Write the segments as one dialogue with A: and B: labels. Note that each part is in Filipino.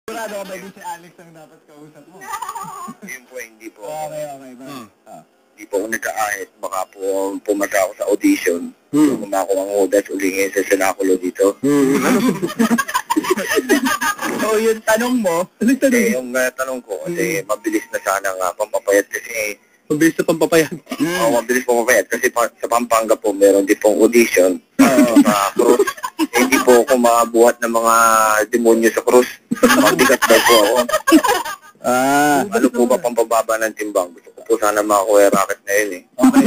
A: Sigurado ka ba din si Alex ang dapat kausap mo?
B: Yun po, hindi po.
A: Okay, ba?
B: Hindi po ako nagka-ahit. Baka po pumasa ako sa audition. Kumako ang udas uli ngayon sa sinakulo dito.
A: So, yung tanong mo,
B: Yung tanong ko, kasi mabilis na sana nga pampapayat kasi...
C: Mabilis na pampapayat?
B: Oo, mabilis pampapayat kasi sa Pampanga po meron din pong audition. Sa Cruz. Hindi po ako makabuhat ng mga demonyo sa Cruz. Mabigat daw po ako. Ano po ba pampababa ng timbang? Gusto ko po sana makakuha racket na yun eh.
A: Okay.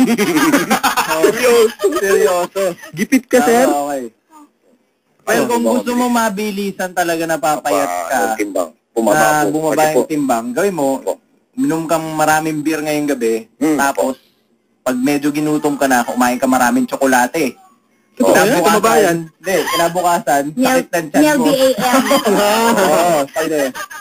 A: Seryoso.
C: Gipit ka, sir?
A: Okay. Pero kung gusto mo mabilisan talaga na papayat ka,
B: timbang.
A: na
B: Po.
A: bumaba yung timbang, gawin mo, minom kang maraming beer ngayong gabi, tapos, pag medyo ginutom ka na, kumain ka maraming tsokolate.
C: Tumabayan.
A: Hindi, kinabukasan, sakit ng tiyan mo. Oo,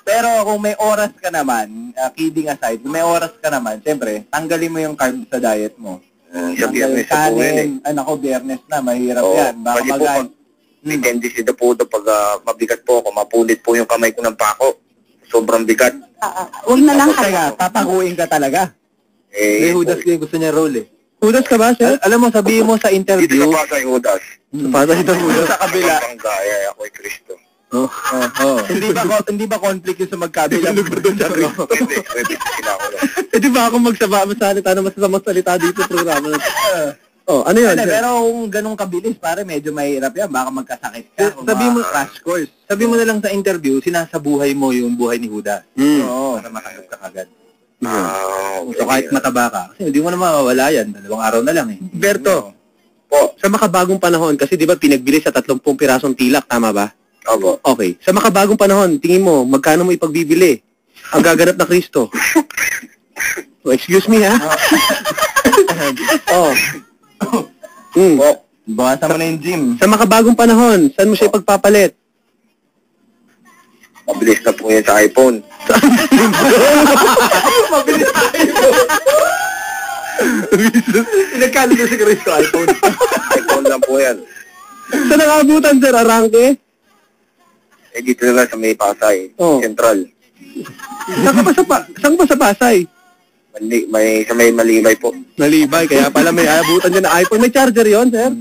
A: pero kung may oras ka naman, kidding aside, kung may oras ka naman, siyempre, tanggalin mo yung carb sa diet mo.
B: Sa biyernes sa po yun eh.
A: Ay nako, biyernes na, mahirap yan. Baka
B: Kasi po, may tendency na po pag mabigat po ako, mapunit po yung kamay ko ng pako. Sobrang bigat.
D: Huwag na lang
A: kaya, tatakuin ka talaga.
C: May Judas kayo gusto niya role eh. Judas ka ba, sir? Alam mo, sabihin mo sa
B: Dito
C: interview.
B: sa Pasay, Judas.
C: Sa Pasay daw, Judas.
A: Sa kabila.
B: Ang gaya, ako'y Kristo.
A: Hindi ba conflict yung sa magkabila?
B: Pwede sila ako lang.
C: Di ba ako magsalita na masasamang salita dito sa programa na ano yun?
A: Pero kung ganun kabilis, pare, medyo mahirap yan. Baka magkasakit ka.
C: Sabi mo, crash course. Sabi mo na lang sa interview, sinasabuhay mo yung buhay ni Judas.
A: Oo.
C: Para makagat ka agad.
A: So kahit mataba ka, kasi hindi mo na mawawala yan. 2 araw na lang eh.
C: Berto, sa makabagong panahon, kasi di ba pinagbili sa 30 pirasong tilak, tama ba?
B: Opo.
C: Okay. Sa makabagong panahon, tingin mo, magkano mo ipagbibili ang gaganap na Kristo? Excuse me, ha?
A: Bawasan mo na yung gym.
C: Sa makabagong panahon, saan mo siya ipagpapalit?
B: Mabilis na po yan sa iPhone.
A: Mabilis tayo.
C: Pinagkano na si Kristo iPhone?
B: iPhone lang po yan.
C: Saan nakabutan, sir? Arangke?
B: Dito na lang sa may Pasay. Central.
C: Saan ba sa Pasay?
B: Sa may Malibay po.
C: Malibay, kaya pala may abutan dyan na iPhone. May charger yon, sir?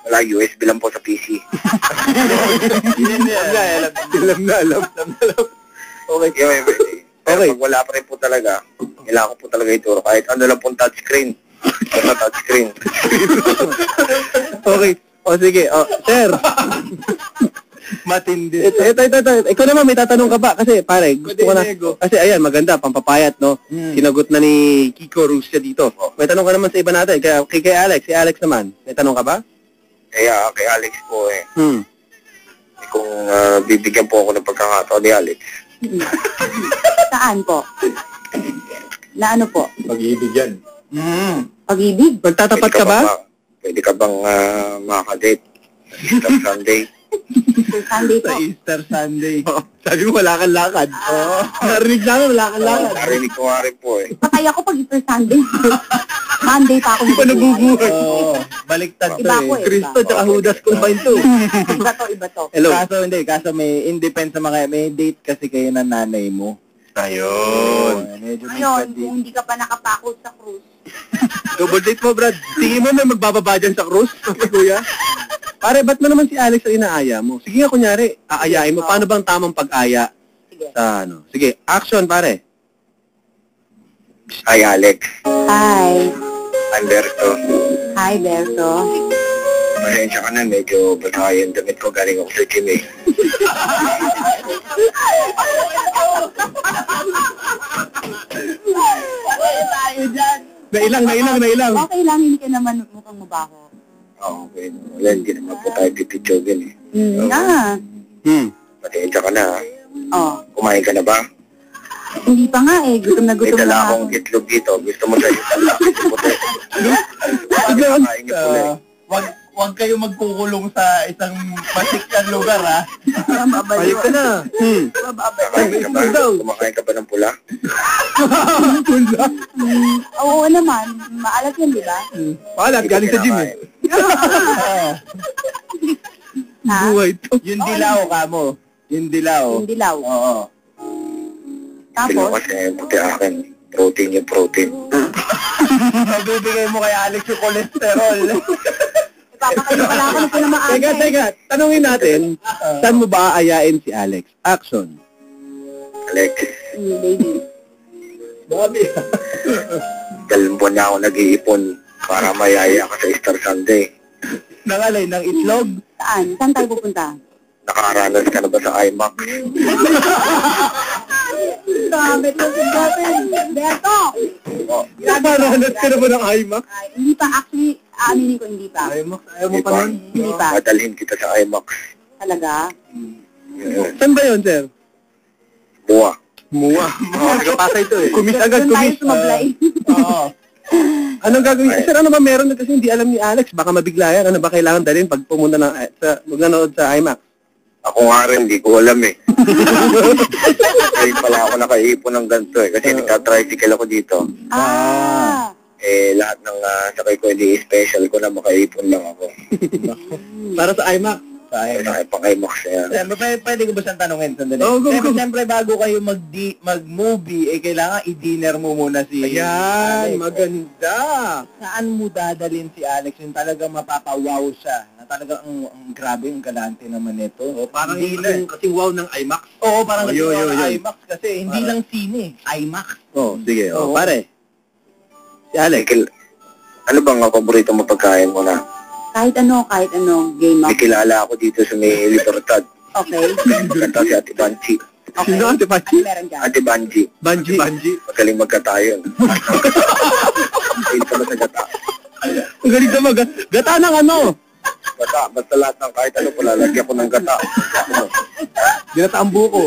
B: Wala, USB lang po sa PC.
C: Alam na. Okay.
B: Pero pag wala pa rin po talaga, kailangan ko po talaga ituro. Kahit ano lang pong touchscreen. Basta touchscreen.
C: Okay. Sige. Sir.
A: Matindi.
C: Ito. Ikaw naman, may tatanong ka ba? Kasi, pare, gusto ko na. Kasi, ayan, maganda, pampapayat, no? Sinagot na ni Kiko Rusya dito. May tanong ka naman sa iba natin. Kay Alex. Si Alex naman. May tanong ka ba?
B: Kaya, kay Alex po eh. Kung bibigyan po ako ng pagkakataon ni Alex.
D: Saan po? Na ano po?
A: Pag-ibig yan.
D: Pag-ibig?
C: Magtatapat ka ba?
B: Pwede ka bang makakadate? Easter Sunday?
D: Sunday po.
A: Sa Easter Sunday.
C: Sabi mo, wala kang lakad. Narinig namin, wala kang lakad.
B: Narinig ko nga rin po eh.
D: Patay ako pag Easter Sunday. Monday pa ako
C: nabubuhay.
A: Baliktad to
D: Iba
A: eh.
D: ko eh.
C: Kristo tsaka Judas combined to.
D: Iba to.
C: Hello.
A: Kaso may independent sa mga, may date kasi kayo ng nanay mo.
C: Ayun.
A: Medyo may
D: Ngayon,
A: pwede.
D: kung hindi ka pa nakapakot sa cruise,
C: Double date mo, Brad. Tingin mo may magbababa dyan sa cruise, kuya? Pare, ba't mo naman si Alex ang inaaya mo? Sige nga, kunyari, aayain mo. Paano bang tamang pag-aya?
D: sige.
C: Sa ano? Sige, action, pare.
B: Hi Alex.
D: Hi.
B: I'm Berto.
D: Hi, Berto.
B: Pasensya ka na, medyo basa yung damit ko. Galing ako sa gym eh.
D: Tayo dyan.
C: Nailang.
D: Okay lang, hindi ka naman mukhang mabaho.
B: Okay. Wala, hindi naman po tayo pipitsyogan eh. Pasensya ka na ha. Kumain ka na ba?
D: Hindi pa nga eh. Gutom na
B: May
D: gutom
B: dala
D: na
B: akong
D: ako.
B: itlog dito. Gusto mo sa itala. Kain niyo pula eh.
A: Wag kayo magkukulong sa isang pasikyang lugar, ha?
D: Mababayo.
C: Payag ka na.
B: Kumakain ka ba? Kumakain ka ba ng pula?
D: Oo naman. Maalat yan, di ba?
C: Palat, galing sa gym eh.
D: Ha?
C: Buhay to.
A: Yung dilaw ka mo. Yung dilaw.
D: Yung dilaw.
A: Oo.
B: Sila
D: Tapos,
B: kasi puti akin. Protein yung protein.
A: Mabibigay mo kay Alex yung cholesterol.
D: ipapakain pala ako na pinamaaga.
C: Teka. Tanungin natin, saan mo ba aayain si Alex? Action.
B: Alex,
D: Baby.
A: Babi.
B: dalawang buwan na ako nag-iipon para mayaya ka sa Easter Sunday.
A: Nangalay ng itlog.
D: Saan? Saan tayo pupunta?
B: Nakaranas ka na ba sa IMAX?
D: Grabe to si Beto!
C: Nakaranas ka na ba ng IMAX?
D: Ay, hindi pa. Actually, aaminin ko, hindi pa.
A: Ayaw mo pa nun?
D: Hindi pa.
B: Madalhin kita sa IMAX.
D: Talaga?
C: Saan ba yun, sir?
B: Buwa.
C: Mua.
A: Nagpasa ito eh.
C: Kumis agad,
D: Doon tayo
C: kumis.
D: sumablay.
A: Oo.
C: Anong gagawin? Sir, ano ba meron na kasi hindi alam ni Alex? Baka mabigla yan. Ano ba kailangan dalhin pag pumunta ng, magnanood sa IMAX?
B: Ako nga rin, di ko alam eh. Kasi pala ako nakaipon ng ganito eh. Kasi nagka-tricycle ako dito.
D: Ah!
B: Lahat ng sakay ko, hindi special ko na makaipon lang ako.
C: Para sa IMAX.
B: Pang-IMAX na yan.
A: Pwede ko ba siyang tanungin? Sandali.
C: Oh, go.
A: Siyempre, bago kayo mag-movie, kailangan i-dinner mo muna si
C: Ayan,
A: Alex.
C: maganda.
A: Saan mo dadalhin si Alex yung talagang mapapawaw siya? Na talagang ang grabe yung galante naman nito.
C: Parang
A: dinner.
C: kasing wow ng IMAX.
A: Oo, parang
C: Yun.
A: IMAX kasi hindi lang sine, IMAX.
C: Sige.
A: Oo.
C: Pare. Si Alex.
B: Michael, ano bang ang paborito mo pagkain mo na?
D: Kahit ano, game
B: May
D: up.
B: kilala ako dito sa may Libertad.
D: Okay.
B: Kata si Ate Banji.
D: Okay.
C: Sino Ate Banji?
D: Ano meron dyan?
B: Ate Banji.
C: Banji.
B: Magaling magkatayon. Hindi ka ba sa gata?
C: Ang galing naman. Gata ng ano?
B: Gata, basta lahat ng kahit ano, palalagyan ko ng gata.
C: Ginata ang buko.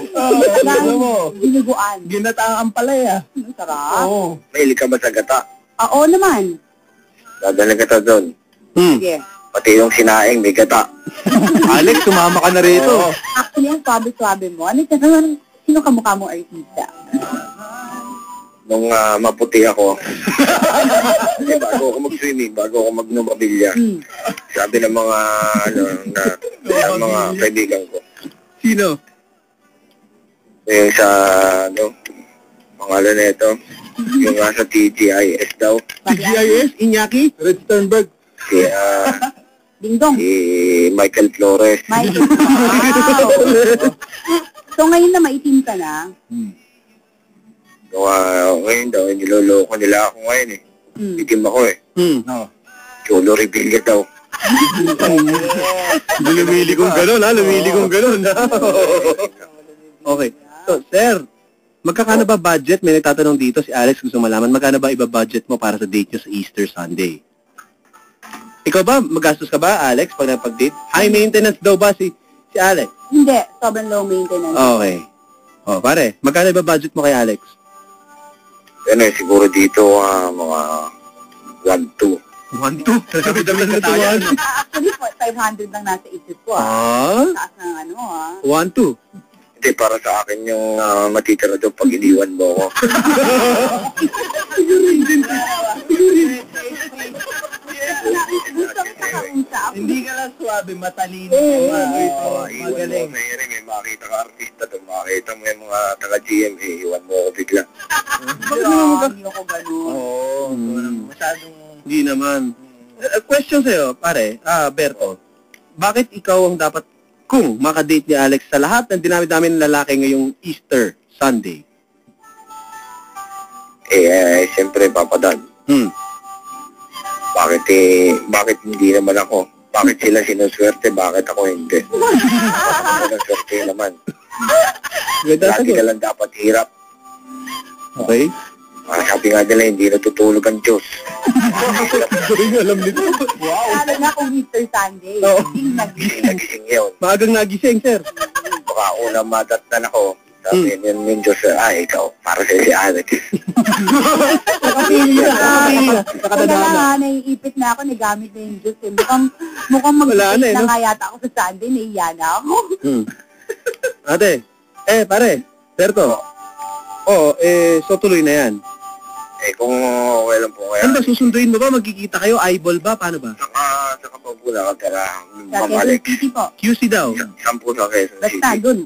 A: Ano mo?
D: Dinuguan.
A: Ginataang ampalaya.
D: Ang sarap.
A: Oo.
B: Mahilig ka ba sa gata?
D: Oo naman.
B: Dadala kita doon.
D: Sige.
B: Pati yung sinaing, may gata.
C: Alex, sumama ka na rito.
D: Actually, ang swabe-swabe mo. Ano ka naman? Sino kamukha mo artista?
B: Nung maputi ako, kasi bago ako mag-swimming, bago ako magnumabilya, sabi ng mga, ng mga kaibigan ko,
C: Sino?
B: yung sa, pangalan na ito, yung sa TGIS daw,
C: TGIS? Iñaki? Red Sternberg?
B: si,
D: Dingdong.
B: si Michael Flores.
D: Mike. Wow. So, ngayon na maitim ka na.
B: So, ngayon daw, niloloko nila ako ngayon eh. Itim ako eh.
A: No.
B: Cholo Revilla daw.
C: Lumili kong gano'n, ha? Lumili kong gano'n, ha? Okay. So, sir, magkakano ba budget? May nagtatanong dito, si Alex gusto malaman, magkano ba iba-budget mo para sa date nyo sa Easter Sunday? Ikaw ba, magastos ka ba, Alex, pag napag-date? High maintenance daw ba si Alex?
D: Hindi. Sobrang low maintenance.
C: Okay. Pare, magkano iba-budget mo kay Alex?
B: Ano eh, siguro dito, mga 1-2.
C: 1-2? Dami-dami na tayo.
D: Actually, 500 lang nasa isip ko. Taas ng
C: 1-2?
B: Hindi, para sa akin yung matitira doon pag iniwan mo ako.
D: Gusto ko kakausap.
A: Hindi ka lang swabe, matalino ka. Magaling.
B: May makita ka artista doon, makita mo yung mga taga-GMA, iwan mo ako bigla.
D: Hindi ako ganun.
A: Oo. Masyadong...
C: Hindi naman. Question sa'yo, pare, Berto. Bakit ikaw ang dapat, kung makadate ni Alex sa lahat ng dinami-dami ng lalaki ngayong Easter Sunday?
B: Siyempre, papadan. Bakit hindi naman ako? Bakit sila sinuswerte? Bakit ako hindi? Bakit swerte naman? Lagi ka lang dapat hirap.
C: Okay?
B: Sabi nga nila, hindi natutulog ang Diyos.
C: Alam nito.
D: Lalo na kung Easter Sunday. Hindi nagising.
B: Nagising yun.
C: Maagang nagising, sir.
B: Baka una madatnan ako. Sabi yun yung Diyos, ikaw, para sa si Alex.
C: Nakapili na.
D: Wala na nga, naiipit na ako, nagamit na yung Diyos. Mukhang
C: Wala na
D: mag-date
C: no?
D: na nga yata ako sa Sunday, naiiya na ako.
C: Ate, pare, Berto. So tuloy na yan.
B: Kung okay lang po kaya.
C: Ano ba, susunduin mo ba? Magkikita kayo? Eyeball ba? Paano ba?
B: Saka pa po nakatara.
D: Sa
B: Mamalik.
D: Quezon City po.
C: QC daw.
B: Sampu sa Quezon
D: Basta,
B: City.
D: dun.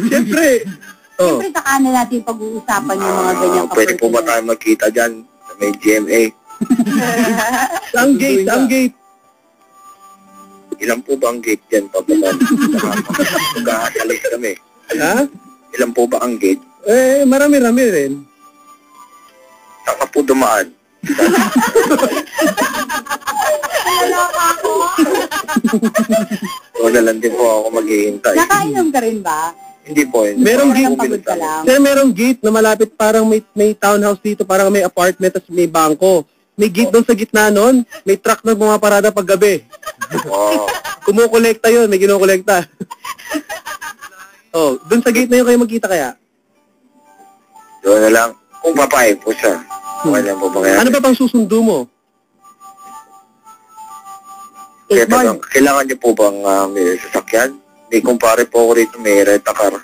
C: Siyempre. Oh.
D: Siyempre, saka na natin pag-uusapan yung mga ganyang
B: Pwede po ba tayo magkita dyan sa may GMA?
C: Ang gate.
B: Ilan po ba ang gate dyan? Mag-aasalis kami.
C: Ha?
B: Ilan po ba ang gate?
C: Marami-rami rin.
B: Saan ka po dumaan? Wala lang din po ako maghihintay.
D: Nakainom ka rin ba?
B: Hindi po.
C: Merong gate.
D: Pagod ka lang.
C: Sir, merong gate na malapit, parang may townhouse dito, parang may apartment, tapos may bangko. May gate doon sa gitna nun, may truck na pumaparada pag gabi.
B: Oh.
C: Kumukolekta yun, may kinukolekta. Doon sa gate na yun kayo magkita kaya?
B: Doon na lang. Kung papayag po siya. Okay lang po ba kaya?
C: Ano ba bang susundo mo?
B: Kailangan niyo po bang may sasakyan? May kumpare po ako rito, may rent a car.